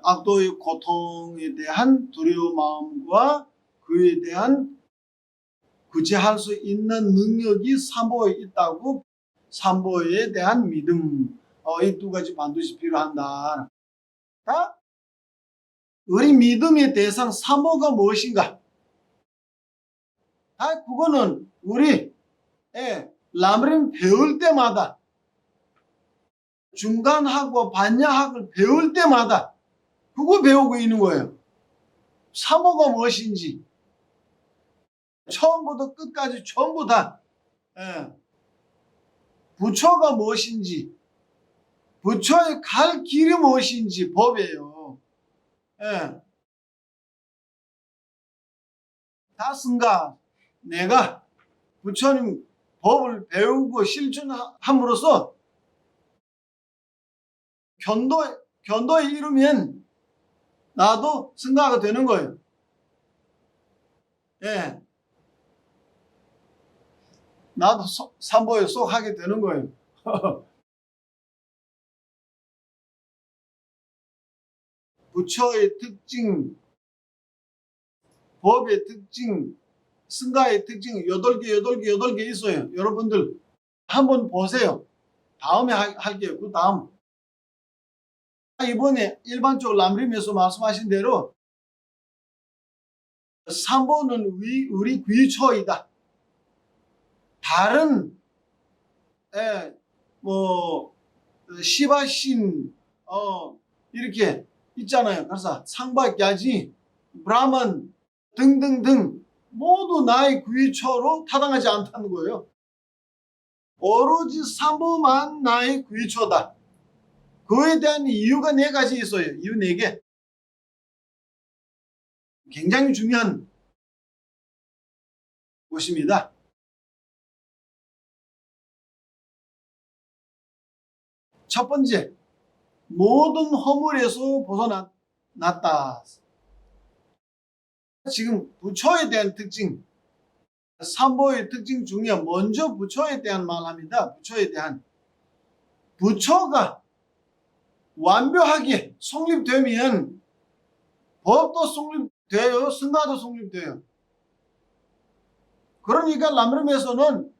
악도의 고통에 대한 두려운 마음과 그에 대한 구제할 수 있는 능력이 산보에 있다고, 산보에 대한 믿음, 이 두 가지 반드시 필요한다. 자, 우리 믿음의 대상 산보가 무엇인가? 그거는 우리 라므림 배울 때마다, 중간학과 반야학을 배울 때마다 그거 배우고 있는 거예요. 산보가 무엇인지 처음부터 끝까지 전부 다, 부처가 무엇인지, 부처의 갈 길이 무엇인지 법이에요. 다 쓴가? 내가 부처님 법을 배우고 실천함으로써 견도에 이르면 나도 승가가 되는 거예요. 나도 삼보에 속하게 되는 거예요. 부처의 특징, 법의 특징, 승가의 특징 8개 있어요. 여러분들 한번 보세요. 다음에 할게요. 그 다음. 이번에 일반적으로 람림에서 말씀하신 대로 삼보는 우리 귀초이다. 다른 시바신 이렇게 있잖아요. 그래서 상박야지, 브라만 등등등 모두 나의 귀초로 타당하지 않다는 거예요. 오로지 삼보만 나의 귀초다. 그에 대한 이유가 4가지 있어요. 이유 4개. 굉장히 중요한 것입니다. 첫 번째, 모든 허물에서 벗어났다. 지금 부처에 대한 특징, 삼보의 특징 중에 먼저 부처에 대한 말합니다. 부처에 대한. 부처가 완벽하게 성립되면 법도 성립돼요. 승가도 성립돼요. 그러니까 람림에서는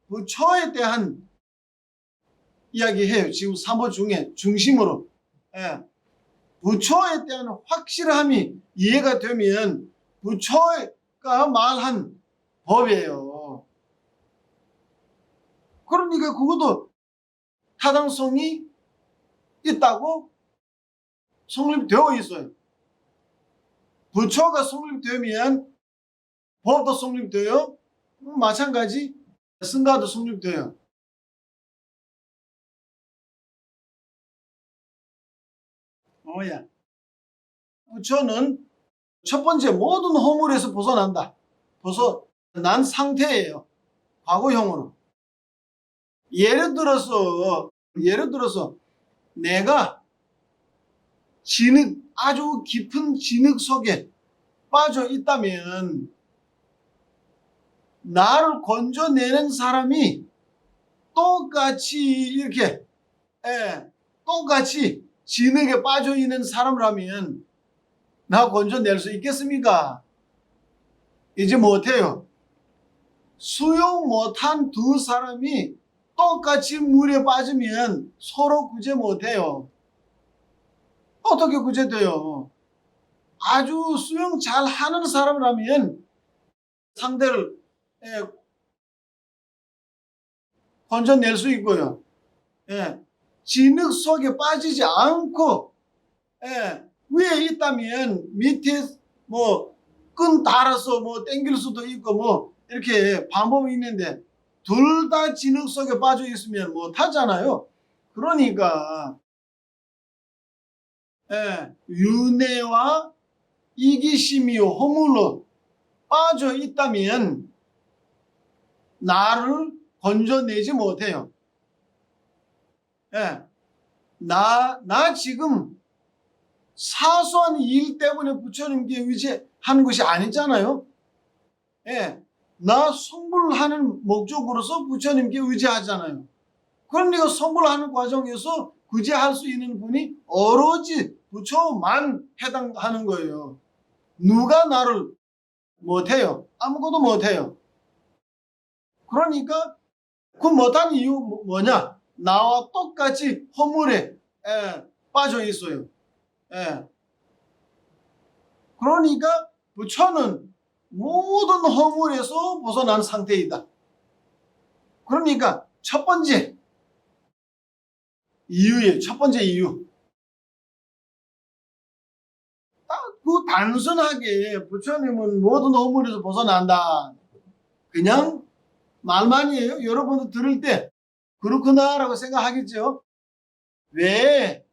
부처에 대한 이야기해요. 지금 삼보 중에 중심으로. 부처에 대한 확실함이 이해가 되면 부처가 말한 법이에요. 그러니까 그것도 타당성이 있다고 성립되어 있어요. 부처가 성립되면 법도 성립돼요. 마찬가지 승가도 성립돼요. 부처는 첫 번째 모든 허물에서 벗어난다. 벗어난 상태예요. 과거형으로. 예를 들어서 내가 아주 깊은 진흙 속에 빠져 있다면 나를 건져내는 사람이 똑같이 이렇게 똑같이 진흙에 빠져 있는 사람이라면 나 건져낼 수 있겠습니까? 이제 못해요. 수용 못한 두 사람이 똑같이 물에 빠지면 서로 구제 못해요. 어떻게 구제돼요? 아주 수영 잘하는 사람이라면 상대를 건져낼 수 있고요. 진흙 속에 빠지지 않고 위에 있다면 밑에 끈 달아서 당길 수도 있고 이렇게 방법이 있는데 둘 다 진흙 속에 빠져 있으면 못하잖아요. 그러니까 윤회와 이기심이 허물로 빠져 있다면 나를 건져내지 못해요. 나 지금 사소한 일 때문에 부처님께 의지하는 것이 아니잖아요. 나 성불하는 목적으로서 부처님께 의지하잖아요. 그러니까 성불하는 과정에서 굳이 할 수 있는 분이 오로지 부처만 해당하는 거예요. 누가 나를 못해요? 아무것도 못해요. 그러니까 그 못한 이유 뭐냐? 나와 똑같이 허물에 빠져 있어요. 예. 그러니까 부처는 모든 허물에서 벗어난 상태이다. 그러니까 첫 번째 이유예요. 첫 번째 이유. 그 단순하게 부처님은 모든 허물에서 벗어난다. 그냥 말만이에요. 여러분도 들을 때 그렇구나라고 생각하겠죠. 왜?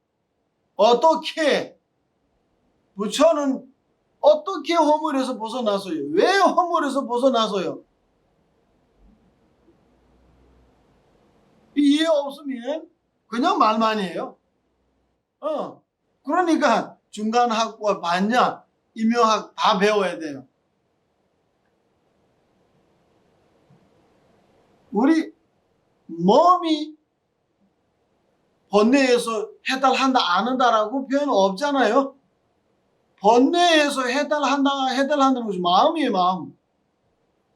어떻게? 부처는 어떻게 허물에서 벗어나서요? 왜 허물에서 벗어나서요? 이해 없으면 그냥 말만이에요. 그러니까 중간학과 반야, 임용학 다 배워야 돼요. 우리 몸이 번뇌에서 해달한다 안 한다라고 표현 없잖아요. 번뇌에서 해달한다는 것이 마음이에요. 마음.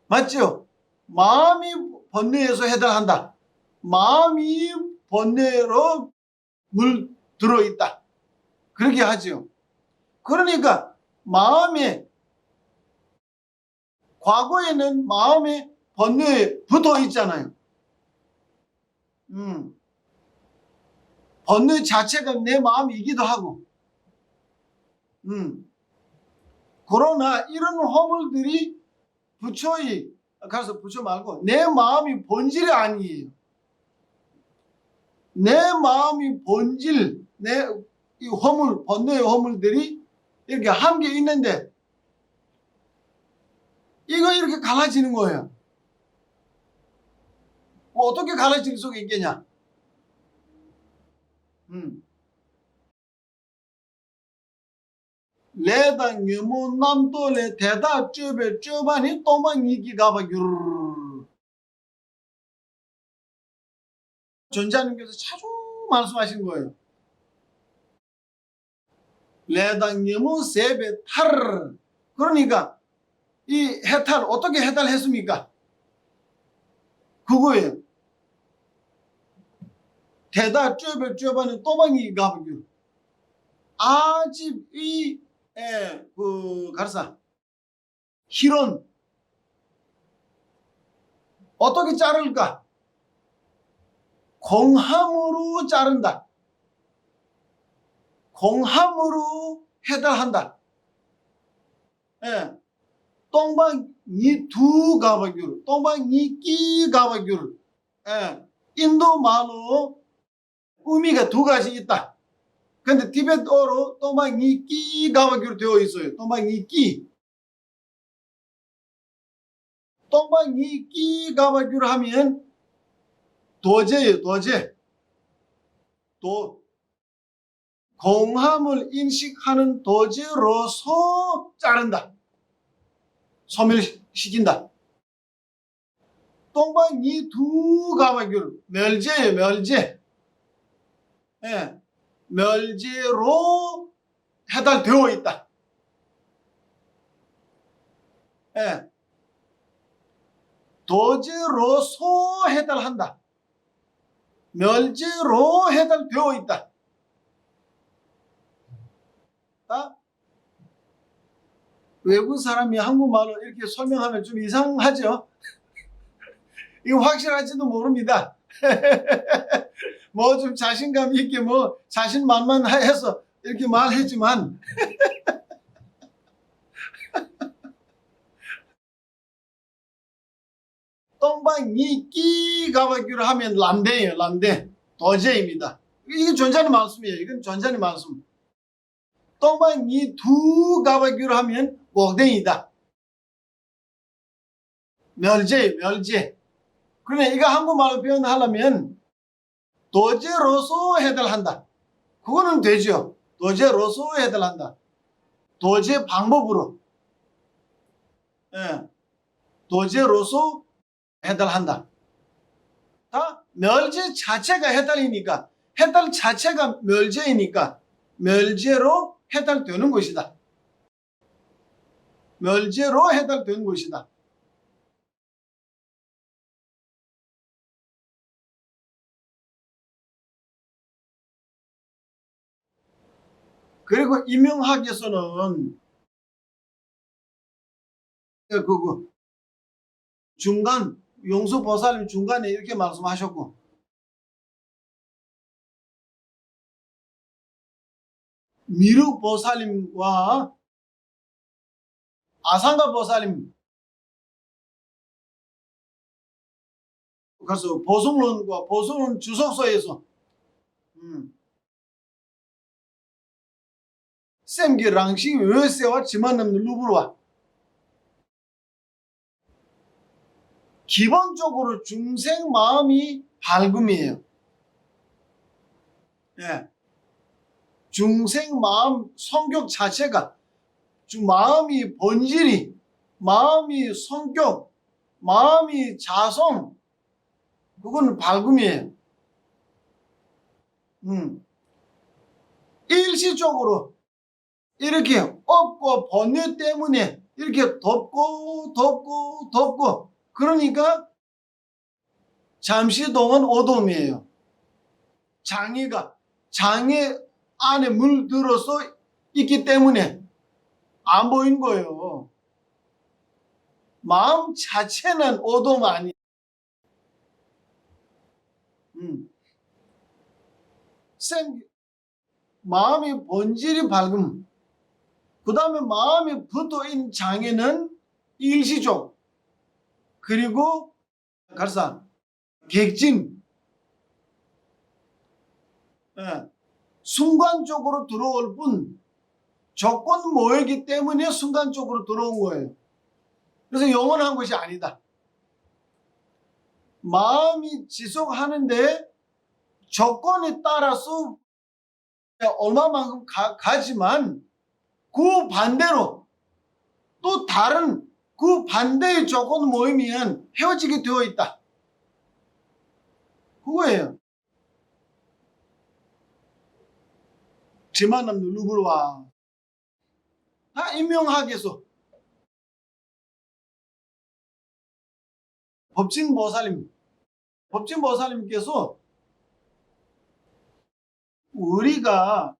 맞죠? 마음이 번뇌에서 해달한다. 마음이 번뇌로 물 들어있다. 그렇게 하죠. 그러니까 마음에 과거에는 마음에 번뇌에 붙어 있잖아요. 번뇌 자체가 내 마음이기도 하고. 그러나 이런 허물들이 부처의, 가서 부처 말고 내 마음이 본질이 아니에요. 내 마음이 본질, 이 허물, 번뇌의 허물들이 이렇게 함께 있는데 이거 이렇게 갈라지는 거예요. 어떻게 갈라질 수가 있겠냐? 레당 유무 남도레 대다 쭈베 쭈바니 또만 이기가봐 유르르. 전자님께서 자주 말씀하신 거예요. 레당 유무 세베 탈. 그러니까 이 해탈 어떻게 해탈했습니까? 그거예요. 대다 쭈베 쭈바니 또만 이기가봐 유르. 아집 이 가르사 희론 어떻게 자를까? 공함으로 자른다. 공함으로 해달한다. 똥방 니두 가바규, 똥방 니끼 가바규. 인도 말로 의미가 두 가지 있다. 근데 티베트어로 똥방 니끼 가바규로 되어 있어요. 똥방 니끼. 똥방 니끼 가바규를 하면 도제예요. 도제. 공함을 인식하는 도제로서 자른다. 소멸시킨다. 똥방 니두 가바규를 멸제예요. 멸제. 멸제로 해달되어 있다. 도제로서 해달한다. 멸제로 해달되어 있다. 외국 사람이 한국말로 이렇게 설명하면 좀 이상하죠? 이거 확실할지도 모릅니다. 뭐 좀 자신감 있게 뭐 자신만만 해서 이렇게 말했지만 똥방이 끼 가바기로 하면 람대예요. 람대. 도제입니다. 이게 전자의 말씀이에요. 이건 전자의 말씀. 똥방이 두 가바기로 하면 웍댕이다. 멸제, 멸제. 그러네 이거 한국말로 표현하려면 도제로서 해달한다. 그거는 되죠. 도제로서 해달한다. 도제 방법으로. 도제로서 해달한다. 다 멸제 자체가 해달이니까 해탈 자체가 멸제이니까 멸제로 해탈되는 것이다. 멸제로 해탈되는 것이다. 그리고 임명학에서는 그 중간 용수보살님 중간에 이렇게 말씀하셨고, 미륵보살님과 아상가보살님, 그래서 보성론과 보성론 주석서에서 샘기 랑싱 외세와 지만남는 루브로와 기본적으로 중생 마음이 밝음이에요. 예. 중생 마음 성격 자체가 마음이 본질이 마음이 성격 마음이 자성 그건 밝음이에요. 일시적으로 이렇게 업고 번뇌 때문에 이렇게 덮고 그러니까 잠시 동안 어둠이에요. 장애 안에 물들어서 있기 때문에 안 보이는 거예요. 마음 자체는 어둠 아니에요. 마음이 본질이 밝음. 그 다음에 마음이 붙어있는 장애는 일시적. 그리고 갈사 객진. 예. 순간적으로 들어올 뿐 조건 모이기 때문에 순간적으로 들어온 거예요. 그래서 영원한 것이 아니다. 마음이 지속하는데 조건에 따라서 얼마만큼 가지만 그 반대로 또 다른 그 반대의 조건 모이면 헤어지게 되어 있다. 그거예요. 지만남 누르브로와 다 임명학에서 법진보살님께서 우리가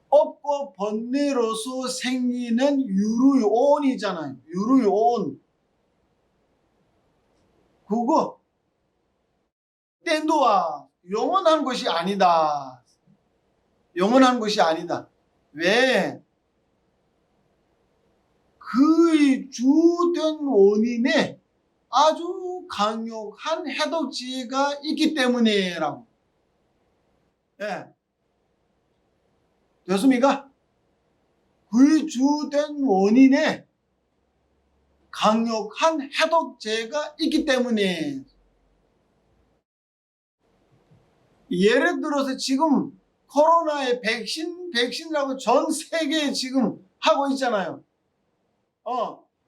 업고 번뇌로서 생기는 유루온이잖아요. 유루온. 그거 땐도와 영원한 것이 아니다. 영원한 것이 아니다. 왜? 그의 주된 원인에 아주 강력한 해독지가 있기 때문이라고. 예. 됐습니까? 그의 주된 원인에 강력한 해독제가 있기 때문에 예를 들어서 지금 코로나의 백신이라고 전 세계에 지금 하고 있잖아요.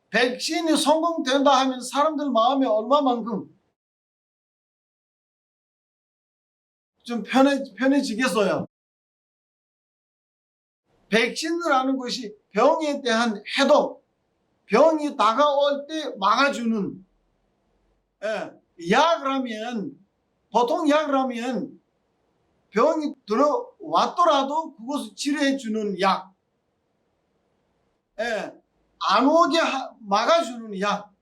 백신이 성공된다 하면 사람들 마음이 얼마만큼 좀 편해지겠어요. 백신이라는 것이 병에 대한 해독, 병이 다가올 때 막아주는 약이라면 보통 약이라면 병이 들어왔더라도 그것을 치료해주는 약, 안 오게 막아주는 약.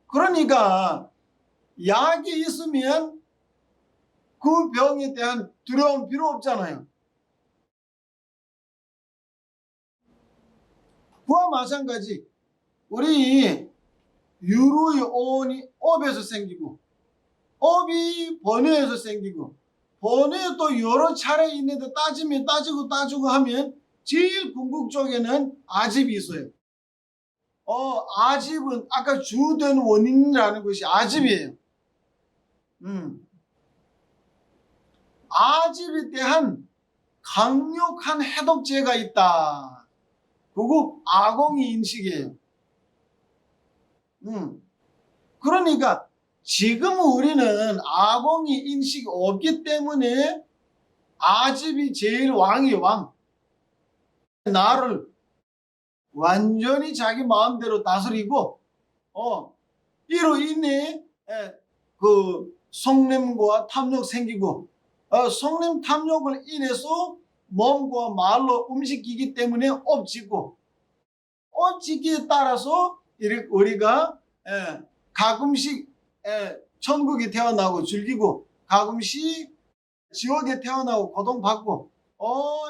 그러니까 약이 있으면 그 병에 대한 두려움 필요 없잖아요. 그와 마찬가지 우리 유루온이 업에서 생기고 업이 번뇌에서 생기고 번뇌도 여러 차례 있는데 따지고 하면 제일 궁극적에는 아집이 있어요. 아집은 아까 주된 원인이라는 것이 아집이에요. 아집에 대한 강력한 해독제가 있다. 그거 아공이 인식이에요. 그러니까 지금 우리는 아공이 인식이 없기 때문에 아집이 제일 왕이에요. 왕. 나를 완전히 자기 마음대로 다스리고 이로 인해 그 성냄과 탐욕 생기고 성냄 탐욕을 인해서 몸과 말로 움직이기 때문에 업지고 업지기에 따라서 우리가 가끔씩 천국에 태어나고 즐기고 가끔씩 지옥에 태어나고 고통받고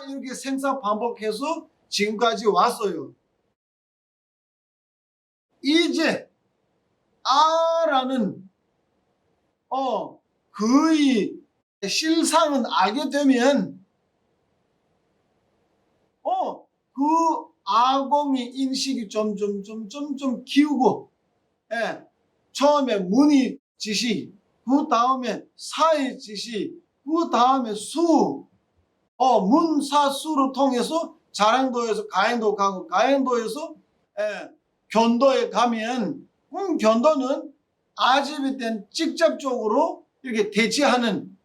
이렇게 생사 반복해서 지금까지 왔어요. 이제 아라는 그의 실상은 알게 되면 그 아공의 인식이 점점 키우고 처음에 문의 지시, 그 다음에 사의 지시, 그 다음에 수, 문사수를 통해서 자랑도에서 가행도 가고 가행도에서 견도에 가면 견도는 아집이 된 직접적으로 이렇게 대치하는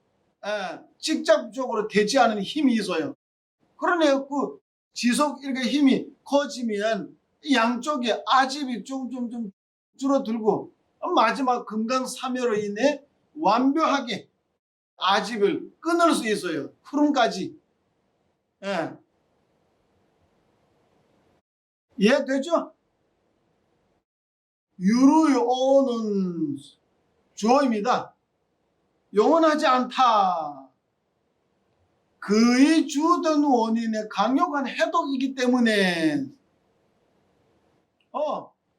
직접적으로 대치하는 힘이 있어요. 그러네 그 지속 이렇게 힘이 커지면 양쪽에 아집이 좀 줄어들고 마지막 금강사멸로 인해 완벽하게 아집을 끊을 수 있어요. 흐름까지. 이해되죠? 유루오는 주어입니다. 영원하지 않다. 그의 주된 원인의 강력한 해독이기 때문에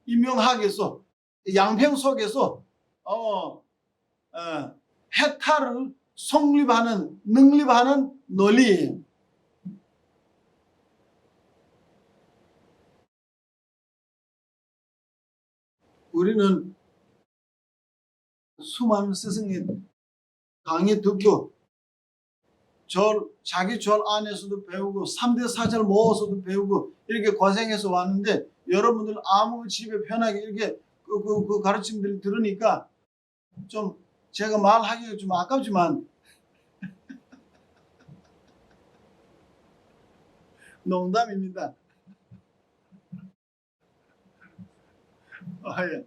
인명학에서 양평 속에서 해탈을 성립하는 능립하는 논리예요. 우리는 수많은 스승의 강의 듣고 자기 절 안에서도 배우고 3대 사절 모아서도 배우고 이렇게 고생해서 왔는데 여러분들 아무 집에 편하게 이렇게 그 가르침들을 들으니까 좀 제가 말하기가 좀 아깝지만 농담입니다. 예.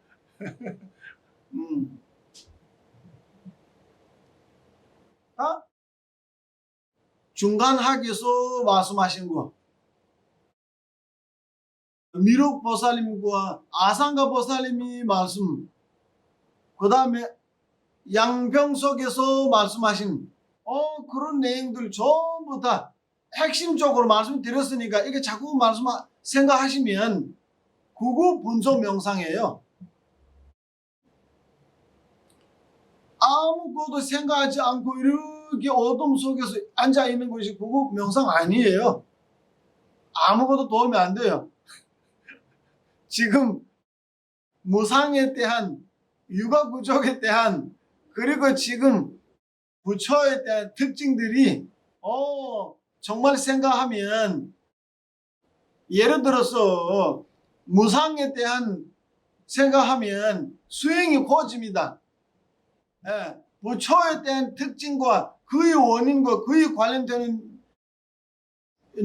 중간학에서 말씀하신 거 미륵 보살님과 아상가 보살님이 말씀 그 다음에 양평석에서 말씀하신 그런 내용들 전부 다 핵심적으로 말씀드렸으니까 이게 자꾸 생각하시면 구구 분석 명상이에요. 아무것도 생각하지 않고 이렇게 어둠 속에서 앉아 있는 것이 구구 명상 아니에요. 아무것도 도움이 안 돼요. 지금 무상에 대한 육아 부족에 대한 그리고 지금 부처에 대한 특징들이 정말 생각하면 예를 들어서 무상에 대한 생각하면 수행이 고집니다. 부처에 대한 특징과 그의 원인과 그의 관련되는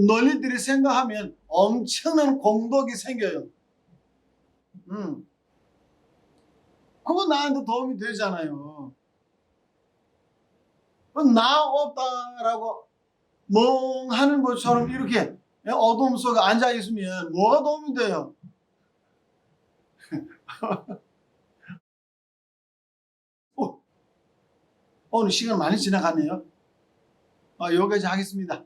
논리들이 생각하면 엄청난 공덕이 생겨요. 그거 나한테 도움이 되잖아요. 나 없다라고 멍하는 것처럼 이렇게 어둠 속에 앉아 있으면 뭐가 도움이 돼요? 오늘 시간 많이 지나가네요. 여기까지 하겠습니다.